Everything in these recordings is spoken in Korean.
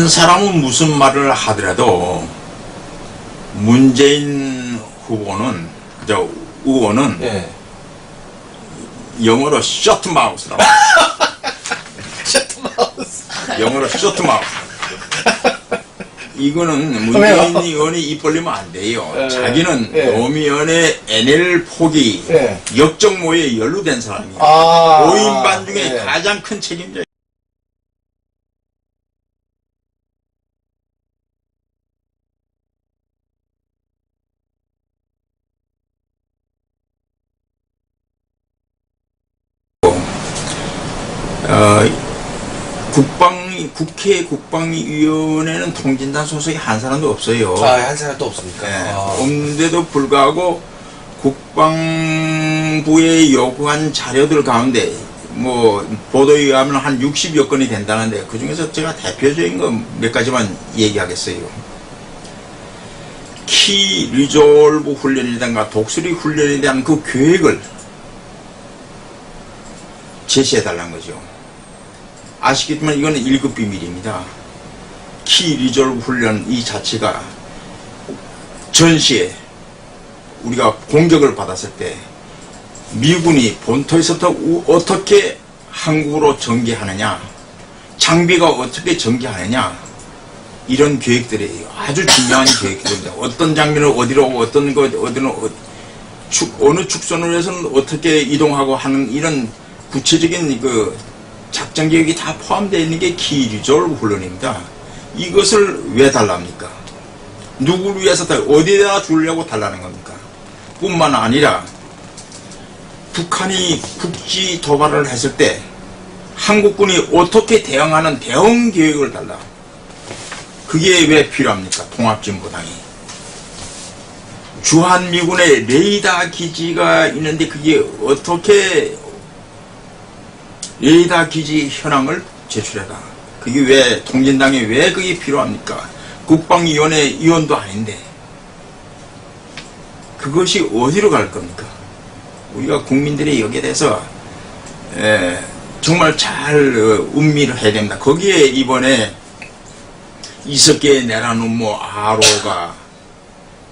다른 사람은 무슨 말을 하더라도 문재인 의원은 예. 영어로 셔트마우스라고. 셔트마우스. 영어로 셔트마우스. 이거는 문재인 의원이 입 벌리면 안 돼요. 자기는 노무현의 NL 포기 역정모에 연루된 사람이에요. 5인반 중에 가장 큰 책임자. 국회 국방위원회는 통진단 소속이 한 사람도 없어요. 한 사람도 없습니까? 없는데도 불구하고 국방부에 요구한 자료들 가운데 뭐 보도에 의하면 한 60여 건이 된다는데 그 중에서 제가 대표적인 거 몇 가지만 얘기하겠어요. 키 리졸브 훈련이라든가 독수리 훈련에 대한 그 계획을 제시해달라는 거죠. 아시겠지만 이거는 1급 비밀입니다. 키 리졸브 훈련 이 자체가 전시에 우리가 공격을 받았을 때 미군이 본토에서부터 어떻게 한국으로 전개하느냐, 장비가 어떻게 전개하느냐, 이런 계획들이 아주 중요한 계획들입니다. 어떤 장비는 어디로, 어떤 것, 어디는 어느 축선으로 해서는 어떻게 이동하고 하는 이런 구체적인 그 작전 계획이 다 포함되어 있는 게 키 리졸브 훈련입니다. 이것을 왜 달랍니까? 누구를 위해서 어디에다 주려고 달라는 겁니까? 뿐만 아니라 북한이 국지 도발을 했을 때 한국군이 어떻게 대응하는 대응 계획을 달라. 그게 왜 필요합니까? 통합진보당이. 주한미군의 레이더 기지가 있는데 그게 어떻게 레이더 기지 현황을 제출해라. 그게 왜 통진당에 왜 그게 필요합니까? 국방위원회 위원도 아닌데 그것이 어디로 갈 겁니까? 우리가 국민들이 여기에 대해서 정말 잘 음미를 해야 됩니다. 거기에 이번에 이석계의 내란 음모 아로가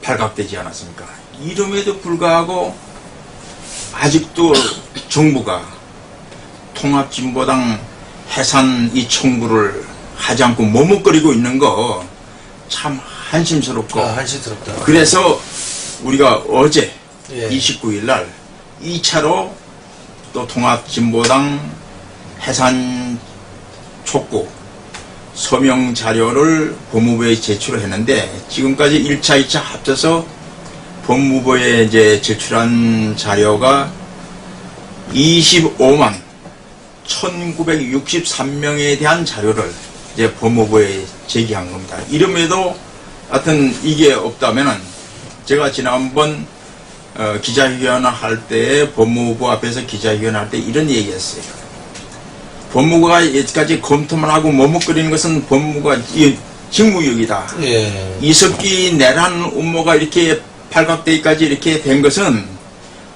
발각되지 않았습니까? 이름에도 불구하고 아직도 정부가 통합진보당 해산 이 청구를 하지 않고 머뭇거리고 있는 거 참 한심스럽고. 한심스럽다. 그래서 우리가 어제 29일 날 2차로 또 통합진보당 해산 촉구 서명 자료를 법무부에 제출을 했는데 지금까지 1차, 2차 합쳐서 법무부에 이제 제출한 자료가 25만 1963명에 대한 자료를 이제 법무부에 제기한 겁니다. 이름에도 하여튼 이게 없다면은 제가 지난번 기자회견을 할 때 법무부 앞에서 기자회견을 할 때 이런 얘기했어요. 법무부가 여기까지 검토만 하고 머뭇거리는 것은 법무부가 직무유기다. 이석기 내란 음모가 이렇게 발각되기까지 이렇게 된 것은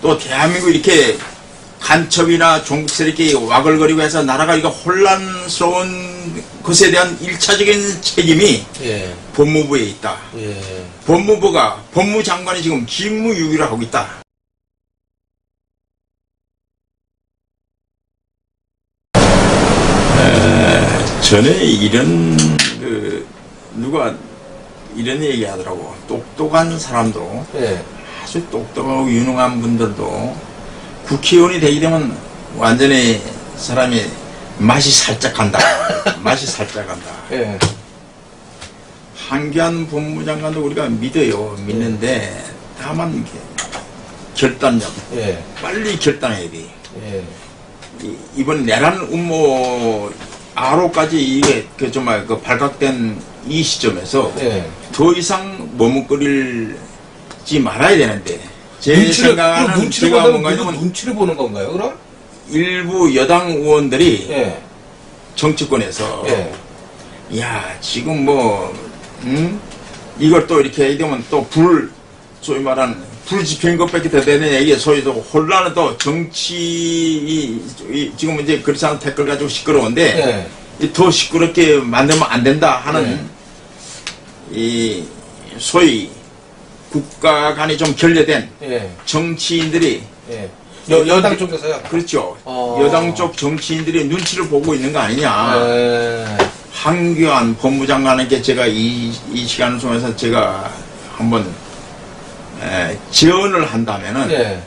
또 대한민국 이렇게 간첩이나 종북 세력이 와글거리고 해서 나라가 이거 혼란스러운 것에 대한 1차적인 책임이 법무부에 있다. 법무부가 법무장관이 지금 직무유기를 하고 있다. 전에 이런 누가 이런 얘기 하더라고. 똑똑한 사람도 아주 똑똑하고 유능한 분들도 국회의원이 되게 되면 완전히 사람이 맛이 살짝 간다. 맛이 살짝 간다. 한기안 법무장관도 우리가 믿어요. 믿는데 다만 결단력. 빨리 결단해야 돼. 이번 내란 음모 아로까지 이게 정말 발각된 이 시점에서 더 이상 머뭇거리지 말아야 되는데 제 생각은 제가 뭔가 눈치를 보는 건가요, 그럼? 일부 여당 의원들이 정치권에서 야 지금 뭐 이걸 또 이렇게 해야 되면 또 소위 말하는 불지표인 것밖에 더 되느냐 이게 소위 또 혼란은 또 정치 지금 이제 그렇지 않은 댓글 가지고 시끄러운데 더 시끄럽게 만들면 안 된다 하는 이 소위 국가 간에 좀 결여된 예. 정치인들이 예. 여당 쪽에서요? 그렇죠. 여당 쪽 정치인들이 눈치를 보고 있는 거 아니냐. 황교안 법무장관에게 제가 이 시간을 통해서 제가 한번 제언을 한다면은 예.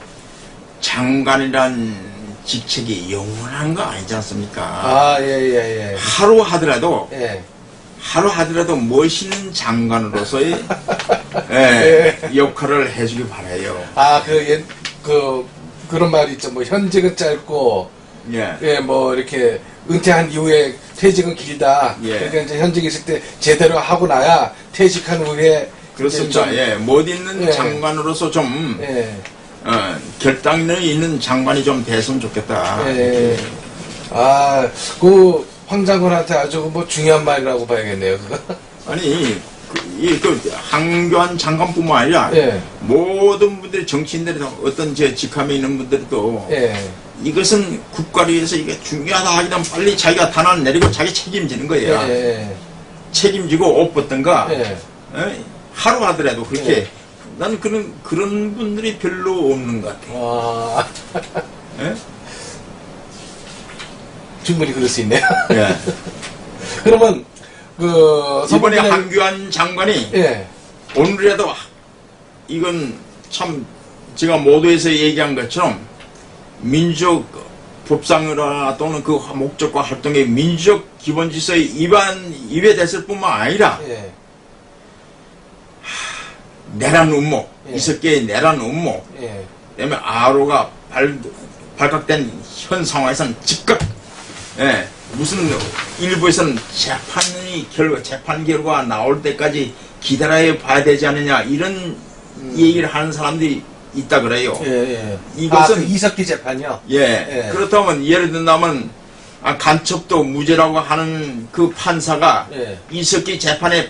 장관이란 직책이 영원한 거 아니지 않습니까? 아, 예. 하루 하더라도 예. 멋있는 장관으로서의 역할을 해주기 바라요. 아, 그런 말이 있죠. 뭐, 현직은 짧고, 예. 뭐, 이렇게, 은퇴한 이후에 퇴직은 길다. 예. 그러니까 이제 현직 있을 때 제대로 하고 나야 퇴직한 후에. 그렇습니다. 좀, 예, 못 있는 예. 장관으로서 좀 예. 결단력 있는 장관이 좀 됐으면 좋겠다. 예. 황 장관한테 아주 뭐 중요한 말이라고 봐야겠네요, 그거. 아니, 황교안 장관뿐만 아니라 예. 모든 분들이 정치인들이 다 어떤 제 직함에 있는 분들도 예. 이것은 국가를 위해서 이게 중요하다 하기는 빨리 자기가 단안 내리고 자기 책임지는 거예요. 예. 책임지고 옷 벗든가 예. 하루 하더라도 그렇게 예. 나는 그런 분들이 별로 없는 것 같아요. 예? 충분히 그럴 수 있네요. 예. 그러면 이번에 황교안 장관이 예. 오늘이라도 이건 참 제가 모두에서 얘기한 것처럼 민족 법상이나 또는 그 목적과 활동의 민족 기본질서의 위배됐을 뿐만 아니라 예. 내란 음모, 예. 이석기의 내란 음모, 예. 그다음에 아로가 발각된 현 상황에서는 즉각 무슨 일부에서는 재판 결과가 나올 때까지 기다려 봐야 되지 않느냐 이런 얘기를 하는 사람들이 있다 그래요. 예. 이것은 그 이석기 재판이요? 예. 그렇다면 예를 든다면 간첩도 무죄라고 하는 그 판사가 예. 이석기 재판의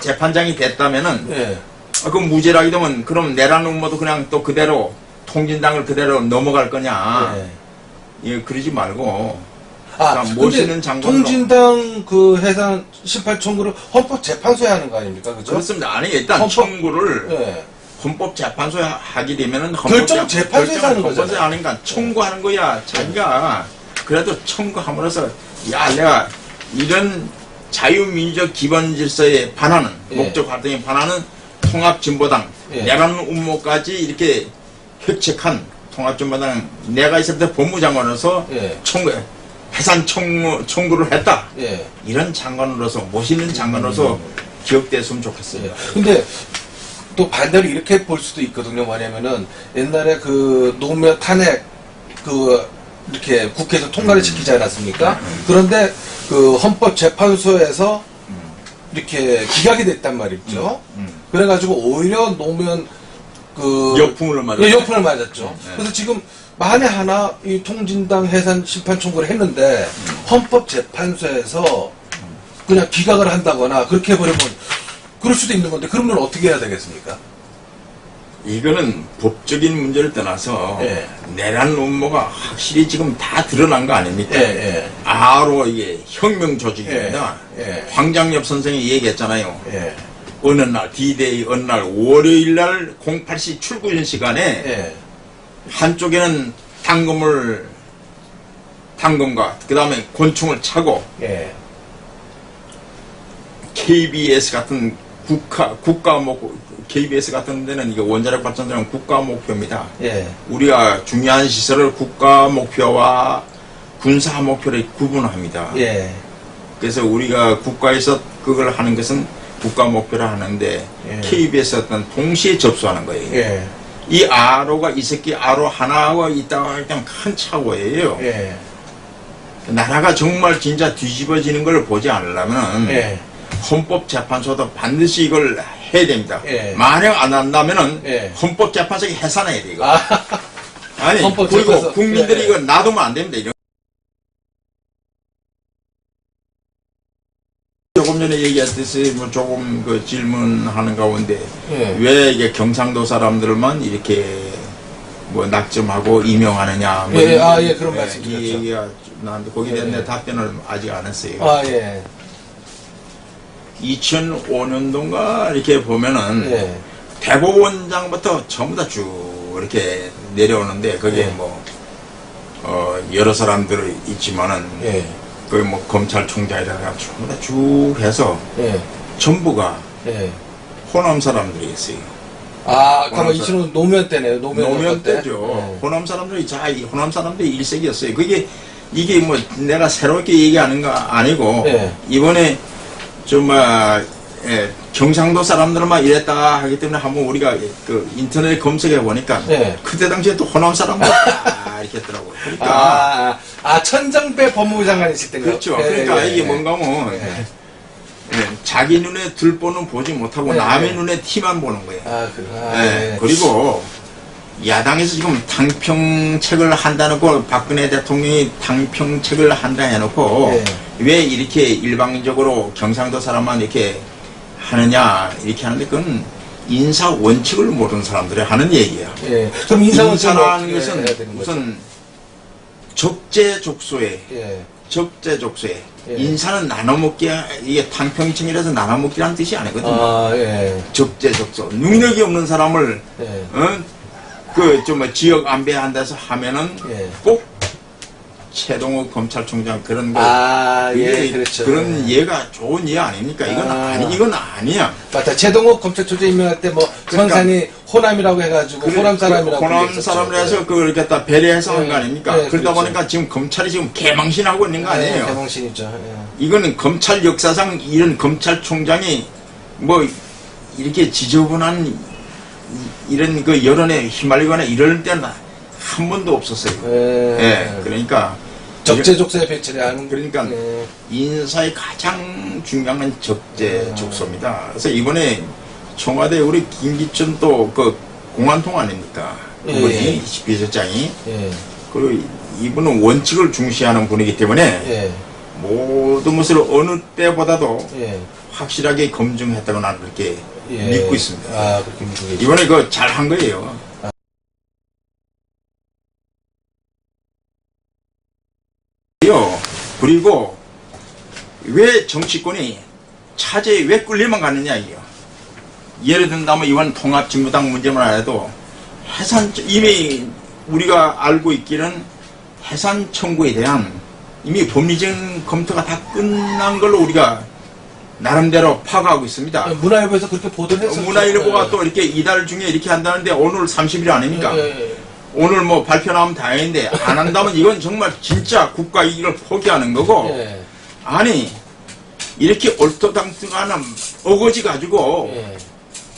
재판장이 됐다면은 예. 그 무죄라기 되면 그럼 내란 음모도 그냥 또 그대로 통진당을 그대로 넘어갈 거냐? 예, 그러지 말고. 모시는 장관으로. 통진당 그 해산 심판 청구를 헌법재판소에 하는 거 아닙니까? 그죠? 그렇습니다. 아니 일단 청구를 예. 헌법재판소에 하게 되면은 결정 재판소에서 하는 거잖아요. 하니까 청구하는 거야. 자기가 그래도 청구함으로써 야 내가 이런 자유민주적 기본 질서에 반하는 목적 활동에 반하는 통합진보당 내란 음모까지 이렇게 획책한 통합진보당 내가 있을 때 법무장관으로서 해산 청구를 했다. 이런 장관으로서 멋있는 장관으로서 기억됐으면 좋겠어요. 근데 또 반대로 이렇게 볼 수도 있거든요. 뭐냐면은 옛날에 그 노무현 탄핵 이렇게 국회에서 통과를 시키지 않았습니까? 그런데 그 헌법재판소에서 이렇게 기각이 됐단 말이죠. 그래가지고 오히려 노무현 역풍을 맞았죠. 역풍을 맞았죠. 그래서 지금 만에 하나 이 통진당 해산 심판 청구를 했는데 헌법재판소에서 그냥 기각을 한다거나 그렇게 해버리면 그럴 수도 있는 건데 그러면 어떻게 해야 되겠습니까? 이거는 법적인 문제를 떠나서 내란 음모가 확실히 지금 다 드러난 거 아닙니까? 아로 이게 혁명 조직입니다. 황장엽 선생이 얘기했잖아요. 어느 날 D-Day 어느 날 월요일 날 08시 출근 시간에 한쪽에는 당금과 그 다음에 권총을 차고 KBS 같은 국가 목표 KBS 같은 데는 이게 원자력 발전소는 국가 목표입니다. 우리가 중요한 시설을 국가 목표와 군사 목표를 구분합니다. 그래서 우리가 국가에서 그걸 하는 것은 국가 목표를 하는데 KBS 어떤 동시에 접수하는 거예요. 이 아로가 이석기 아로 하나가 있다고 할 때는 큰 차고예요. 나라가 정말 진짜 뒤집어지는 걸 보지 않으려면 헌법재판소도 반드시 이걸 해야 됩니다. 만약 안 한다면은 헌법재판소에 해산해야 돼 이거. 아니 그리고 국민들이 이거 놔두면 안 됩니다. 이런. 조금 전에 얘기했듯이 뭐 조금 그 질문하는 가운데 왜 이게 경상도 사람들만 이렇게 뭐 낙점하고 임명하느냐 그런 말씀 드렸죠. 이 얘기가 나왔는데 거기에 대한 내 답변을 아직 안 했어요. 아, 예. 2005년도인가 이렇게 보면은 예. 대법원장부터 전부 다 쭉 이렇게 내려오는데 거기에 예. 뭐 여러 사람들이 있지만은 예. 거기 뭐 검찰총장이라든가 전부 다 쭉 해서 예. 전부가 예. 호남 사람들이 있어요. 아, 그러면 호남 이 친구는 노무현 때네요. 노무현 때. 때죠. 예. 호남 사람들이 호남 사람들이 일색이었어요. 그게 이게 뭐 내가 새롭게 얘기하는 거 아니고 예. 이번에 정말 경상도 사람들만 이랬다 하기 때문에 한번 우리가 그 인터넷 검색해 보니까 예. 그때 당시에 또 호남 사람들 다 이렇게 했더라고요. 그러니까 천정배 법무부 장관이실 때인가요? 그렇죠. 예, 그러니까 예, 이게 예. 뭔가 하면 예. 자기 눈에 들보는 보지 못하고 예, 남의 예. 눈에 티만 보는 거예요. 예. 그리고 야당에서 지금 당평책을 한다놓고 박근혜 대통령이 당평책을 한다 해놓고 예. 왜 이렇게 일방적으로 경상도 사람만 이렇게 하느냐 이렇게 하는데 그건 인사 원칙을 모르는 사람들이 하는 얘기야. 예. 그럼 인사라는 어떻게 것은 해야 되는 거죠? 우선 적재적소에 예. 적재적소에 예. 인사는 나눠먹기 이게 당평청이라서 나눠먹기라는 뜻이 아니거든요. 아, 예. 적재적소 능력이 없는 사람을 예. 좀 지역 안배한다 해서 하면은 예. 꼭 최동욱 검찰총장 그런 거 아, 예, 그게 그렇죠. 그런 예가 좋은 예 아닙니까? 이건 아니야. 맞다. 최동욱 검찰총장 임명할 때 뭐 그러니까 선산이 호남이라고 해가지고 호남 사람이라고 호남 얘기했었죠. 사람을 해서 그걸 갖다 배려해서 한 거 아닙니까? 예, 그러다 그렇죠. 보니까 지금 검찰이 지금 개망신하고 있는 거 아니에요? 개망신이죠. 예. 이거는 검찰 역사상 이런 검찰총장이 뭐 이렇게 지저분한 이런 그 여론에 휘말리거나 이럴 때는 한 번도 없었어요. 예, 그러니까 적재적소에 배치를 하는. 그러니까 예. 인사의 가장 중요한 건 적재적소입니다. 그래서 이번에 청와대 우리 김기춘 또 그 공안통 아닙니까? 그분이 예. 비서장이 예. 그리고 이분은 원칙을 중시하는 분이기 때문에 예. 모든 것을 어느 때보다도 예. 확실하게 검증했다고 나는 그렇게 예. 믿고 있습니다. 아, 그렇게 믿고 계시죠. 이번에 그거 잘한 거예요. 그리고 왜 정치권이 차제에 왜 끌려만 가느냐 이요. 예를 든다면 이번 통합진보당 문제만 해도 이미 우리가 알고 있기는 해산 청구에 대한 이미 법리적 검토가 다 끝난 걸로 우리가 나름대로 파악하고 있습니다. 문화일보에서 그렇게 보도를 했었죠. 문화일보가 예. 또 이렇게 이달 중에 이렇게 한다는데 오늘 30일 아닙니까? 예. 오늘 뭐 발표 나오면 다행인데 안 한다면 이건 정말 진짜 국가 이익을 포기하는 거고 예. 아니 이렇게 얼토당토하는 어거지 가지고 예.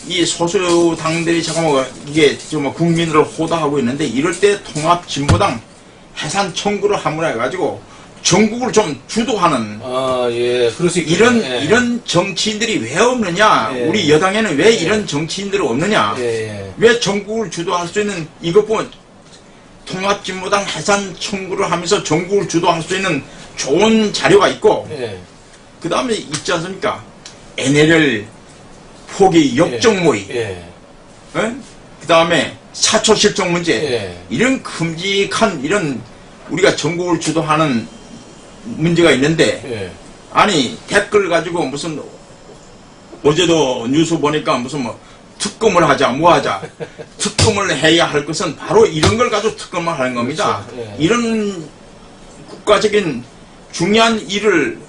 이 소수 당들이 잠깐만 이게 좀 국민을 호도하고 있는데 이럴 때 통합진보당 해산 청구를 함으로해가지고 전국을 좀 주도하는 아, 예. 그럴 수 있겠네요. 이런 정치인들이 왜 없느냐? 예. 우리 여당에는 왜 예. 이런 정치인들이 없느냐? 예. 왜 전국을 주도할 수 있는 이것 보면 통합진보당 해산 청구를 하면서 전국을 주도할 수 있는 좋은 자료가 있고 예. 그 다음에 있지 않습니까? NLL 포기 역적 모의 예. 그 다음에 사초 실종 문제 예. 이런 큼직한 이런 우리가 전국을 주도하는 문제가 있는데 예. 아니 댓글 가지고 무슨 어제도 뉴스 보니까 무슨 뭐 특검을 하자 뭐 하자 특검을 해야 할 것은 바로 이런 걸 가지고 특검을 하는 겁니다. 그렇죠. 예. 이런 국가적인 중요한 일을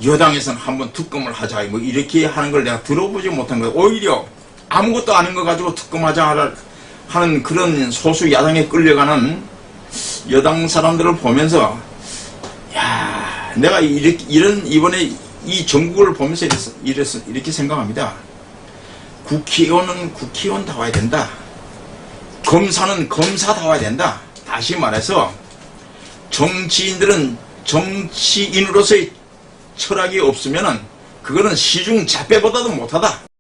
여당에서는 한번 특검을 하자 뭐 이렇게 하는 걸 내가 들어보지 못한 거예요. 오히려 아무것도 아닌 거 가지고 특검하자 하는 그런 소수 야당에 끌려가는 여당 사람들을 보면서 야 내가 이런 이번에 이 정국을 보면서 이렇게 생각합니다. 국회의원은 국회의원다워야 된다. 검사는 검사다워야 된다. 다시 말해서 정치인들은 정치인으로서의 철학이 없으면은 그거는 시중 잡배보다도 못하다.